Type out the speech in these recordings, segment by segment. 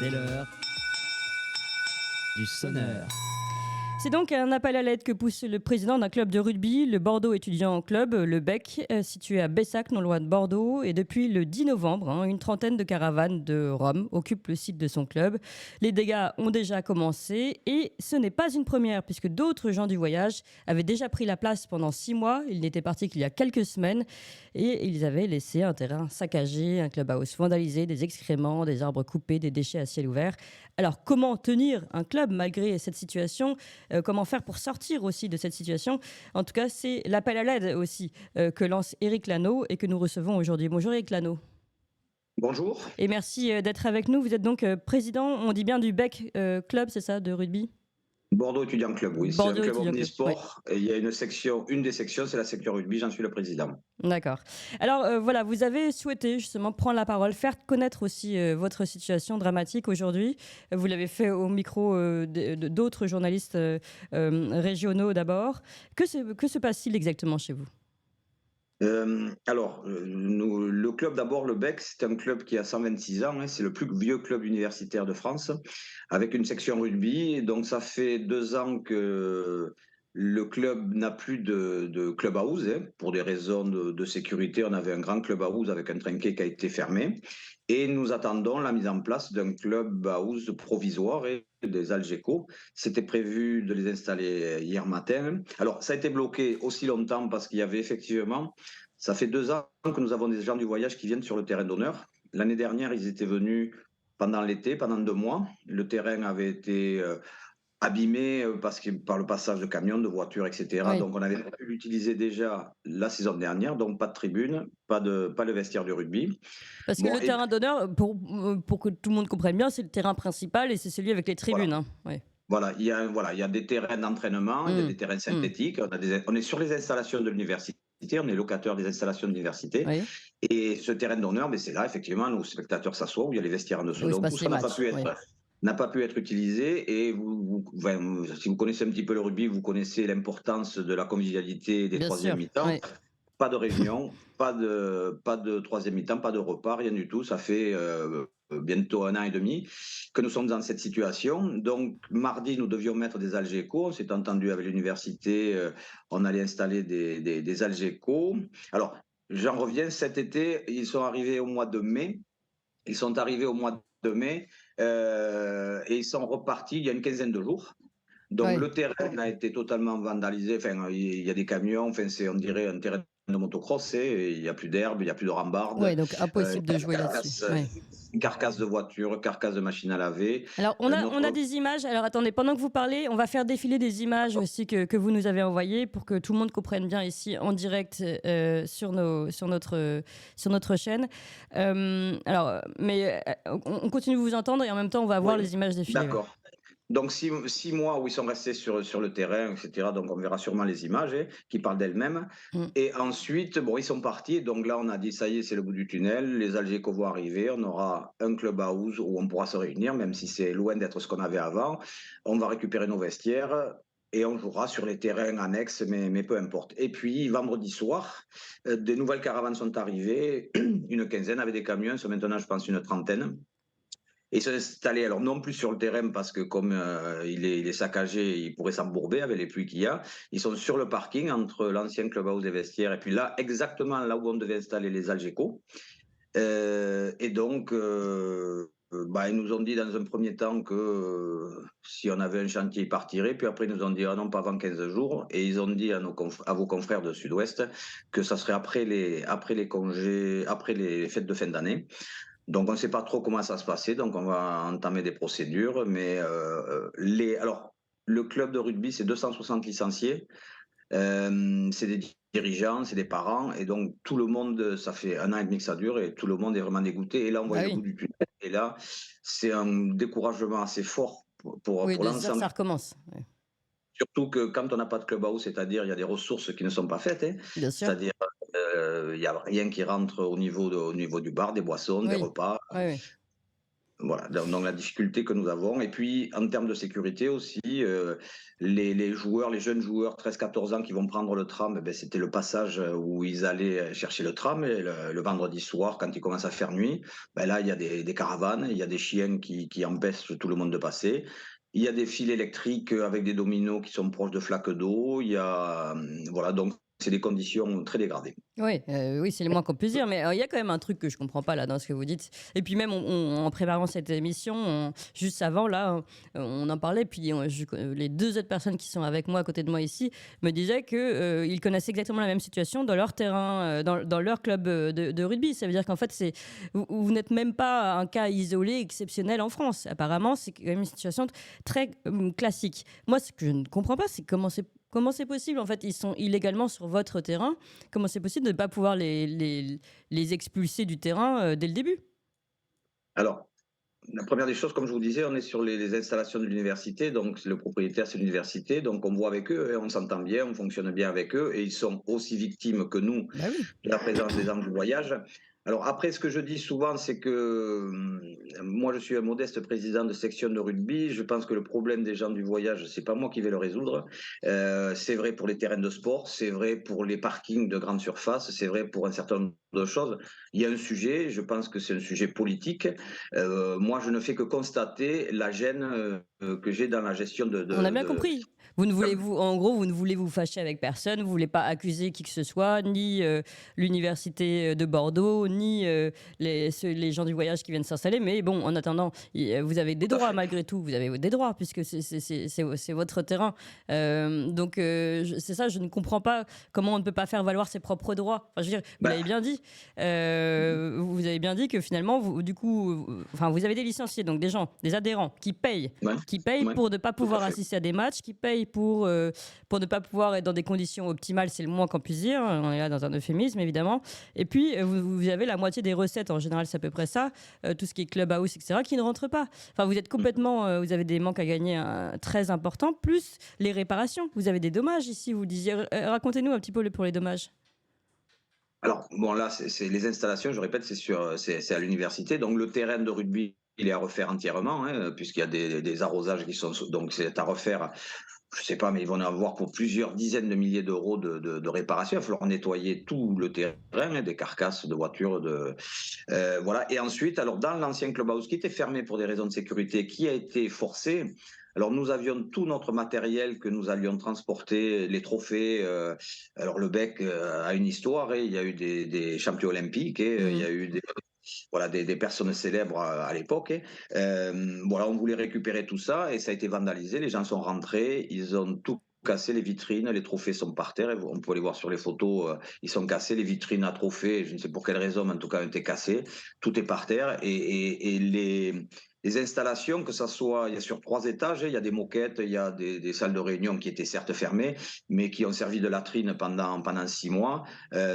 C'est l'heure du sonneur. C'est donc un appel à l'aide que pousse le président d'un club de rugby, le Bordeaux Étudiant Club, le BEC, situé à Bessac, non loin de Bordeaux. Et depuis le 10 novembre, une trentaine de caravanes de Roms occupent le site de son club. Les dégâts ont déjà commencé et ce n'est pas une première puisque d'autres gens du voyage avaient déjà pris la place pendant 6 mois. Ils n'étaient partis qu'il y a quelques semaines et ils avaient laissé un terrain saccagé, un clubhouse vandalisé, des excréments, des arbres coupés, des déchets à ciel ouvert. Alors comment tenir un club malgré cette situation ? Comment faire pour sortir aussi de cette situation? En tout cas, c'est l'appel à l'aide aussi que lance Éric Lano et que nous recevons aujourd'hui. Bonjour Éric Lano. Bonjour. Et merci d'être avec nous. Vous êtes donc président, on dit bien du BEC Club, c'est ça, de rugby? Bordeaux Étudiant Club, oui. C'est un Bordeaux club Étudiant Club, oui. omnisport. Et il y a une des sections, c'est la section rugby, j'en suis le président. D'accord. Alors voilà, vous avez souhaité justement prendre la parole, faire connaître aussi votre situation dramatique aujourd'hui. Vous l'avez fait au micro d'autres journalistes régionaux d'abord. Que se passe-t-il exactement chez vous? Le club d'abord, le BEC, c'est un club qui a 126 ans, c'est le plus vieux club universitaire de France, avec une section rugby. Donc ça fait 2 ans que le club n'a plus de clubhouse, pour des raisons de sécurité. On avait un grand clubhouse avec un trinquet qui a été fermé. Et nous attendons la mise en place d'un clubhouse provisoire et des Algeco. C'était prévu de les installer hier matin. Alors, ça a été bloqué aussi longtemps parce qu'il y avait effectivement, ça fait 2 ans que nous avons des gens du voyage qui viennent sur le terrain d'honneur. L'année dernière, ils étaient venus pendant l'été, pendant 2 mois. Le terrain avait été abîmé par le passage de camions, de voitures, etc. Oui. Donc, on avait pu l'utiliser déjà la saison dernière. Donc, pas de tribune, pas le vestiaire du rugby. Parce que Bon, le terrain d'honneur, pour que tout le monde comprenne bien, c'est le terrain principal et c'est celui avec les tribunes. voilà. Hein. Ouais. Il y a des terrains d'entraînement, il y a des terrains synthétiques. On est sur les installations de l'université, on est locataire des installations de l'université. Oui. Et ce terrain d'honneur, c'est là, effectivement, nos spectateurs s'assoient, où il y a les vestiaires en dessous. Où il se Donc tout passe ça les matchs. n'a pas pu être utilisé. Et si vous connaissez un petit peu le rugby, vous connaissez l'importance de la convivialité des Bien troisième sûr. mi-temps. Ouais. Pas de réunion, pas de troisième mi-temps, pas de repas, rien du tout. Ça fait bientôt 1 an et demi que nous sommes dans cette situation. Donc, mardi, nous devions mettre des Algeco. On s'est entendu avec l'université, on allait installer des Algeco. Alors, j'en reviens, cet été, ils sont arrivés au mois de mai. Ils sont arrivés au mois de mai et ils sont repartis il y a une quinzaine de jours. Donc, Ouais. le terrain a été totalement vandalisé. Enfin, il y a des camions. Enfin, on dirait un terrain de motocross. Il n'y a plus d'herbe, il n'y a plus de rambarde. Ouais, donc impossible de jouer là-dessus. Ouais. Carcasse de voiture, carcasse de machine à laver. Alors, on a des images. Alors, attendez, pendant que vous parlez, on va faire défiler des images aussi que vous nous avez envoyées pour que tout le monde comprenne bien ici en direct sur notre chaîne. On continue de vous entendre et en même temps, on va voir les images défiler. D'accord. Donc, 6 mois où ils sont restés sur le terrain, etc. Donc, on verra sûrement les images qui parlent d'elles-mêmes. Et ensuite, ils sont partis. Donc là, on a dit, ça y est, c'est le bout du tunnel. Les Algeco vont arriver. On aura un clubhouse où on pourra se réunir, même si c'est loin d'être ce qu'on avait avant. On va récupérer nos vestiaires et on jouera sur les terrains annexes, mais peu importe. Et puis, vendredi soir, des nouvelles caravanes sont arrivées, une quinzaine avec des camions. C'est maintenant, je pense, une trentaine. Et ils sont installés, alors non plus sur le terrain parce que comme il est saccagé, il pourrait s'embourber avec les pluies qu'il y a. Ils sont sur le parking entre l'ancien clubhouse des vestiaires et puis là, exactement là où on devait installer les Algeco. Et donc, ils nous ont dit dans un premier temps que si on avait un chantier, ils partiraient. Puis après, ils nous ont dit, ah non, pas avant 15 jours. Et ils ont dit à vos confrères de Sud-Ouest que ça serait après les congés, après les fêtes de fin d'année. Donc, on ne sait pas trop comment ça se passait, donc on va entamer des procédures. Mais alors, le club de rugby, c'est 260 licenciés, c'est des dirigeants, c'est des parents, et donc tout le monde, ça fait 1 an et demi que ça dure, et tout le monde est vraiment dégoûté. Et là, on voit le bout du tunnel, et là, c'est un découragement assez fort pour l'ensemble. Ça recommence. Ouais. Surtout que quand on n'a pas de clubhouse, c'est-à-dire il y a des ressources qui ne sont pas faites, Bien sûr. c'est-à-dire il n'y a rien qui rentre au niveau du bar, des boissons, des repas. Oui. Voilà, dans la difficulté que nous avons. Et puis, en termes de sécurité aussi, les joueurs, les jeunes joueurs, 13-14 ans qui vont prendre le tram, eh ben, c'était le passage où ils allaient chercher le tram. Et le vendredi soir, quand il commence à faire nuit, ben là, il y a des caravanes, il y a des chiens qui empêchent tout le monde de passer. Il y a des fils électriques avec des dominos qui sont proches de flaques d'eau. Il y a, voilà, donc c'est des conditions très dégradées. Oui, oui, c'est le moins qu'on puisse dire, mais il y a quand même un truc que je comprends pas là dans ce que vous dites. Et puis même en préparant cette émission, juste avant là, on en parlait, puis les deux autres personnes qui sont avec moi à côté de moi ici me disaient que ils connaissent exactement la même situation dans leur terrain, dans leur club de rugby. Ça veut dire qu'en fait, vous n'êtes même pas un cas isolé, exceptionnel en France. Apparemment, c'est quand même une situation très classique. Moi, ce que je ne comprends pas, c'est comment c'est possible. En fait, ils sont illégalement sur votre terrain. Comment c'est possible de ne pas pouvoir les expulser du terrain dès le début? Alors, la première des choses, comme je vous disais, on est sur les installations de l'université, donc le propriétaire, c'est l'université, donc on voit avec eux, et on s'entend bien, on fonctionne bien avec eux, et ils sont aussi victimes que nous Bah oui. de la présence des gens du voyage. Alors après, ce que je dis souvent, c'est que moi, je suis un modeste président de section de rugby. Je pense que le problème des gens du voyage, c'est pas moi qui vais le résoudre. C'est vrai pour les terrains de sport, c'est vrai pour les parkings de grande surface, c'est vrai pour un certain nombre de choses. Il y a un sujet, je pense que c'est un sujet politique. Moi, je ne fais que constater la gêne que j'ai dans la gestion On a bien compris. En gros, vous ne voulez vous fâcher avec personne, vous ne voulez pas accuser qui que ce soit, ni l'université de Bordeaux, ni les gens du voyage qui viennent s'installer. Mais bon, en attendant, vous avez des Tout à droits fait. malgré tout. Vous avez des droits puisque c'est votre terrain. Donc, c'est ça, je ne comprends pas comment on ne peut pas faire valoir ses propres droits. Enfin, je veux dire, vous Bah, l'avez bien dit. Vous avez bien dit que finalement, du coup, enfin, vous avez des licenciés, donc des gens, des adhérents ouais, qui payent ouais, pour ne pas tout à pouvoir fait. assister à des matchs, qui payent pour ne pas pouvoir être dans des conditions optimales, c'est le moins qu'on puisse dire. On est là dans un euphémisme, évidemment. Et puis, vous avez la moitié des recettes, en général, c'est à peu près ça, tout ce qui est clubhouse, etc., qui ne rentre pas. Enfin, vous êtes complètement, vous avez des manques à gagner très importants, plus les réparations. Vous avez des dommages ici, vous disiez. Racontez-nous un petit peu pour les dommages. Alors, bon, là, c'est les installations, je répète, c'est à l'université. Donc, le terrain de rugby, il est à refaire entièrement, hein, puisqu'il y a des arrosages qui sont. Donc, c'est à refaire. Je sais pas, mais ils vont en avoir pour plusieurs dizaines de milliers d'euros de réparation. Il va falloir nettoyer tout le terrain, hein, des carcasses de voitures, voilà. Et ensuite, alors dans l'ancien clubhouse qui était fermé pour des raisons de sécurité, qui a été forcé. Alors nous avions tout notre matériel que nous allions transporter, les trophées. Alors le Bec a une histoire, et il y a eu des champions olympiques, et il y Mhm. a eu voilà, des personnes célèbres à l'époque. Voilà, on voulait récupérer tout ça, et ça a été vandalisé. Les gens sont rentrés, ils ont tout cassé, les vitrines, les trophées sont par terre. On peut les voir sur les photos, ils sont cassés, les vitrines à trophées, je ne sais pour quelle raison, mais en tout cas, ont été cassées. Tout est par terre, et les installations, que ça soit, il y a sur 3 étages, il y a des moquettes, il y a des salles de réunion qui étaient certes fermées, mais qui ont servi de latrine pendant 6 mois.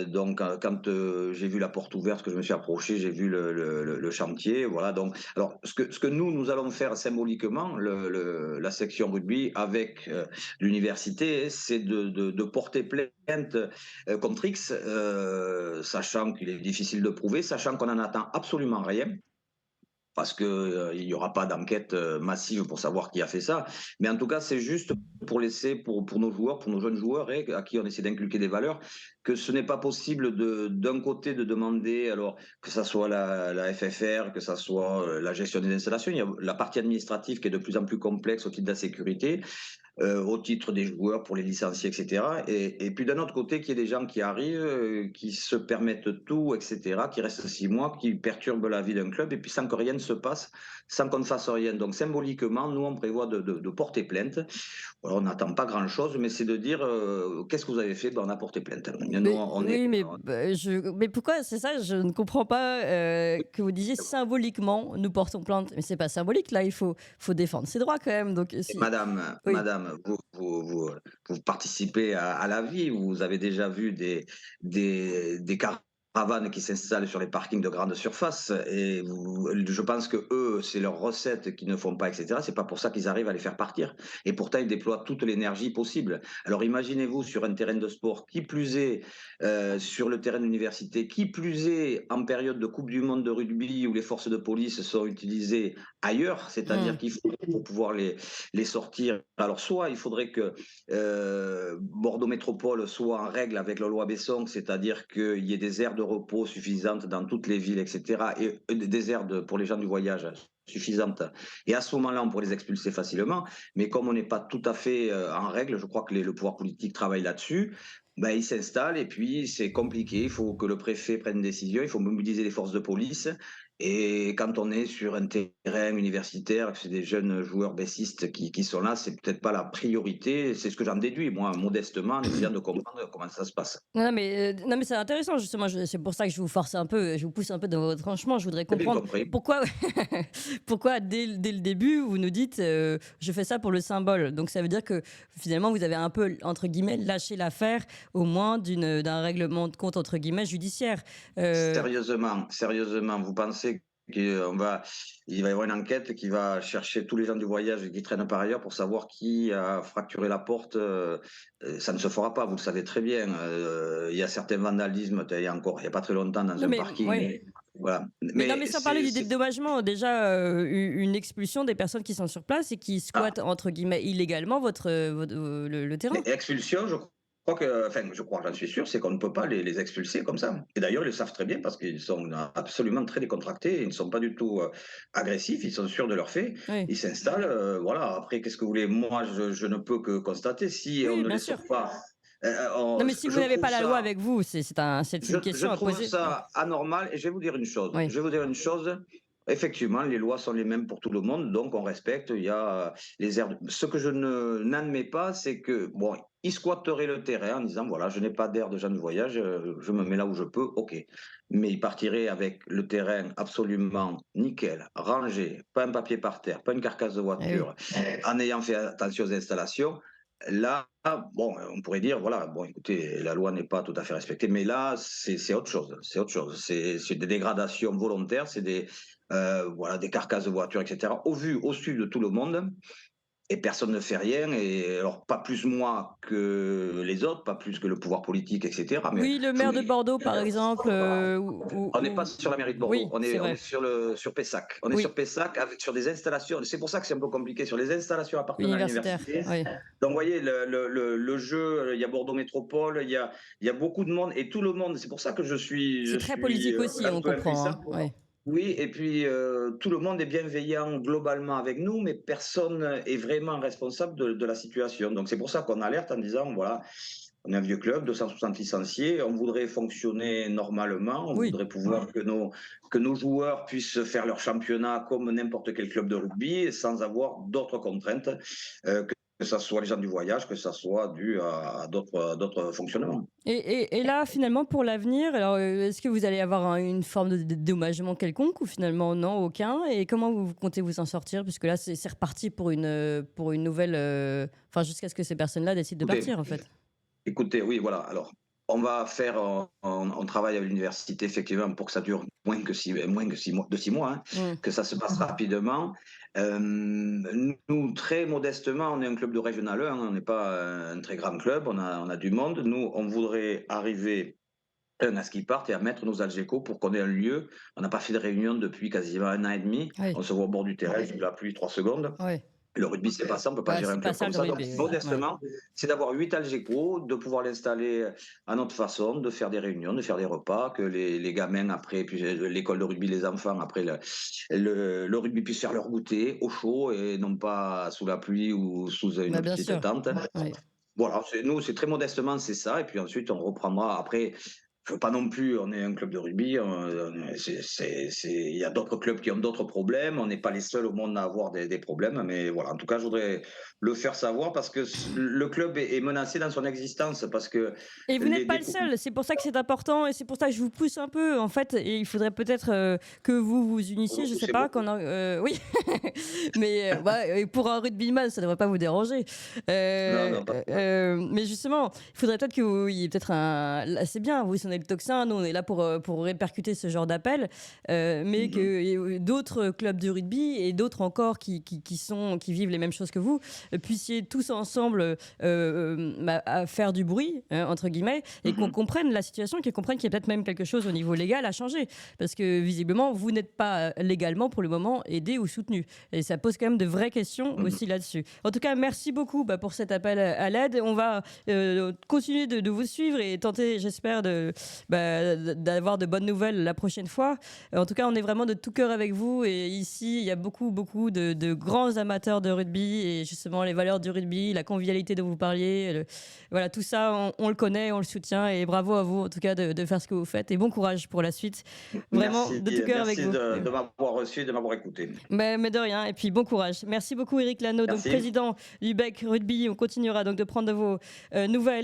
Donc, quand j'ai vu la porte ouverte, que je me suis approché, j'ai vu le chantier. Voilà. Donc, alors, ce que nous allons faire symboliquement, la section rugby avec l'université, c'est de porter plainte contre X, sachant qu'il est difficile de prouver, sachant qu'on n'en attend absolument rien, parce qu'il n'y aura pas d'enquête massive pour savoir qui a fait ça. Mais en tout cas, c'est juste pour laisser, pour nos joueurs, pour nos jeunes joueurs, à qui on essaie d'inculquer des valeurs, que ce n'est pas possible d'un côté de demander, alors que ça soit la FFR, que ça soit la gestion des installations, il y a la partie administrative qui est de plus en plus complexe au titre de la sécurité, au titre des joueurs pour les licenciés, etc. Et puis d'un autre côté, qu'il y ait des gens qui arrivent, qui se permettent tout, etc., qui restent 6 mois, qui perturbent la vie d'un club, et puis sans que rien ne se passe, sans qu'on ne fasse rien. Donc symboliquement, nous, on prévoit de porter plainte. Voilà, on n'attend pas grand-chose, mais c'est de dire, qu'est-ce que vous avez fait? Ben, on a porté plainte. Nous, Mais, oui, mais, mais pourquoi, c'est ça, je ne comprends pas que vous disiez symboliquement, nous portons plainte. Mais c'est pas symbolique, là, faut défendre ses droits quand même. Donc, si, oui. Madame, vous participez à la vie, vous avez déjà vu des caravanes qui s'installent sur les parkings de grande surface et je pense que eux, c'est leurs recettes qu'ils ne font pas, etc. C'est pas pour ça qu'ils arrivent à les faire partir. Et pourtant, ils déploient toute l'énergie possible. Alors imaginez-vous sur un terrain de sport, qui plus est sur le terrain d'université, qui plus est en période de Coupe du Monde de rugby où les forces de police sont utilisées ailleurs, c'est-à-dire Mm. qu'il faut pour pouvoir les sortir. Alors soit il faudrait que Bordeaux Métropole soit en règle avec la loi Besson, c'est-à-dire qu'il y ait des aires de repos suffisantes dans toutes les villes, etc., et des aires pour les gens du voyage suffisantes. Et à ce moment-là, on pourrait les expulser facilement. Mais comme on n'est pas tout à fait en règle, je crois que le pouvoir politique travaille là-dessus. Ben, il s'installe et puis c'est compliqué. Il faut que le préfet prenne une décision. Il faut mobiliser les forces de police. Et quand on est sur un terrain universitaire, que c'est des jeunes joueurs baissistes qui sont là, c'est peut-être pas la priorité. C'est ce que j'en déduis, moi, modestement, en essayant de comprendre comment ça se passe. Non, mais c'est intéressant, justement. C'est pour ça que je vous force un peu, je vous pousse un peu dans votre tranchement. Je voudrais J'ai bien comprendre compris. pourquoi, pourquoi dès le début, vous nous dites je fais ça pour le symbole. Donc ça veut dire que finalement, vous avez un peu, entre guillemets, lâché l'affaire, au moins d'un règlement de compte, entre guillemets, judiciaire. Euh, Sérieusement, vous pensez qu'il va y avoir une enquête qui va chercher tous les gens du voyage qui traînent par ailleurs pour savoir qui a fracturé la porte. Ça ne se fera pas, vous le savez très bien. Il y a certains vandalismes, il y a pas très longtemps dans non, un mais parking. ouais. Voilà. Mais non, mais Mais sans parler du dédommagement, déjà une expulsion des personnes qui sont sur place et qui ah, squattent entre guillemets illégalement le terrain. expulsion, je crois, j'en suis sûr, c'est qu'on ne peut pas les expulser comme ça. Et d'ailleurs, ils le savent très bien parce qu'ils sont absolument très décontractés, ils ne sont pas du tout agressifs, ils sont sûrs de leurs faits, Oui, ils s'installent, voilà. Après, qu'est-ce que vous voulez? Moi, je ne peux que constater, si on oui, ne bien les sûr. sort pas, Non, mais si vous je n'avez trouve pas la loi ça avec vous, c'est une je question à trouve poser. Ouais. ça anormal et je vais vous dire une chose. Oui. Je vais vous dire une chose. Effectivement, les lois sont les mêmes pour tout le monde, donc on respecte. Il y a les aires. Ce que je n'admets pas, c'est que bon, ils squatteraient le terrain en disant voilà, je n'ai pas d'aire de gens de voyage, je me mets là où je peux, ok. Mais ils partiraient avec le terrain absolument nickel, rangé, pas un papier par terre, pas une carcasse de Eh oui. voiture, en ayant fait attention aux installations. Là, bon, on pourrait dire, voilà, bon, écoutez, la loi n'est pas tout à fait respectée, mais là, c'est autre chose. C'est autre chose. C'est des dégradations volontaires, c'est voilà, des carcasses de voitures, etc. Au su de tout le monde, et personne ne fait rien. Et alors, pas plus moi que les autres, pas plus que le pouvoir politique, etc. Mais Oui, le je vous maire de dis, Bordeaux, par exemple, on n'est pas sur la mairie de Bordeaux, oui, c'est on est vrai. sur Pessac. On est Oui, sur Pessac sur des installations. C'est pour ça que c'est un peu compliqué sur les installations appartenant à universitaire. l'université. Oui. Donc, vous voyez, le jeu, il y a Bordeaux Métropole, il y a beaucoup de monde et tout le monde. C'est pour ça que je C'est très suis politique aussi, un on peu comprend. impuissant. Hein. Oui. Oui, et puis tout le monde est bienveillant globalement avec nous, mais personne est vraiment responsable de la situation. Donc, c'est pour ça qu'on alerte en disant voilà, on est un vieux club, 260 licenciés, on voudrait fonctionner normalement, on Oui. voudrait pouvoir que nos joueurs puissent faire leur championnat comme n'importe quel club de rugby sans avoir d'autres contraintes, que ce soit les gens du voyage, que ce soit dû à d'autres fonctionnements. Et là, finalement, pour l'avenir, alors est-ce que vous allez avoir une forme de dédommagement quelconque ou finalement non, aucun? Et comment vous comptez vous en sortir? Puisque là, c'est reparti pour une nouvelle. Enfin, jusqu'à ce que ces personnes-là décident de Écoutez, partir, en fait. Écoutez, oui, voilà. Alors, on va faire, on travaille à l'université effectivement pour que ça dure moins que 6 mois, de 6 mois, hein, Mm. que ça se passe rapidement. Nous, très modestement, on est un club de Régional 1, on n'est pas un très grand club, on a du monde. Nous, on voudrait arriver à ce qu'ils partent et à mettre nos Algeco pour qu'on ait un lieu. On n'a pas fait de réunion depuis quasiment 1 an et demi. Oui, On se voit au bord du terrain, sous la pluie, 3 secondes. oui. Le rugby, c'est pas ça, on ne peut pas Bah, gérer c'est un pas club ça comme le ça. Donc, rugby, oui. Ouais. modestement, c'est d'avoir 8 Algeco, de pouvoir l'installer à notre façon, de faire des réunions, de faire des repas, que les gamins, après, puis l'école de rugby, les enfants, après le rugby puissent faire leur goûter au chaud et non pas sous la pluie ou sous une Bah, bien petite sûr. tente. Oui. Voilà, nous, c'est très modestement, c'est ça. Et puis ensuite, on reprendra. Après, faut pas non plus, on est un club de rugby, il y a d'autres clubs qui ont d'autres problèmes, on n'est pas les seuls au monde à avoir des problèmes, mais voilà, en tout cas, je voudrais le faire savoir parce que le club est menacé dans son existence, parce que Et vous les n'êtes pas le décou- seul, c'est pour ça que c'est important et c'est pour ça que je vous pousse un peu en fait. Et il faudrait peut-être que vous vous unissiez, je sais c'est pas, beaucoup. oui, mais et pour un rugbyman, ça devrait pas vous déranger. Non, non, pas. Mais justement, il faudrait peut-être que vous, il y ait peut-être un. Là, c'est bien, vous est le tocsin, nous on est là pour répercuter ce genre d'appel, mais que d'autres clubs de rugby et d'autres encore qui vivent les mêmes choses que vous puissiez tous ensemble à faire du bruit, hein, entre guillemets, et qu'on comprenne la situation, qu'ils comprennent qu'il y a peut-être même quelque chose au niveau légal à changer. Parce que visiblement, vous n'êtes pas légalement pour le moment aidé ou soutenu. Et ça pose quand même de vraies questions aussi là-dessus. En tout cas, merci beaucoup pour cet appel à l'aide. On va continuer de vous suivre et tenter, j'espère, d'avoir de bonnes nouvelles la prochaine fois. En tout cas, on est vraiment de tout cœur avec vous. Et ici, il y a beaucoup de grands amateurs de rugby et justement les valeurs du rugby, la convivialité dont vous parliez. Voilà, tout ça, on le connaît, on le soutient. Et bravo à vous, en tout cas, de faire ce que vous faites. Et bon courage pour la suite. Vraiment, Merci, de tout cœur avec vous. Merci de m'avoir reçu, de m'avoir écouté. Mais de rien. Et puis, bon courage. Merci beaucoup, Éric Lano, donc Merci. président du BEC Rugby. On continuera donc de prendre de vos nouvelles.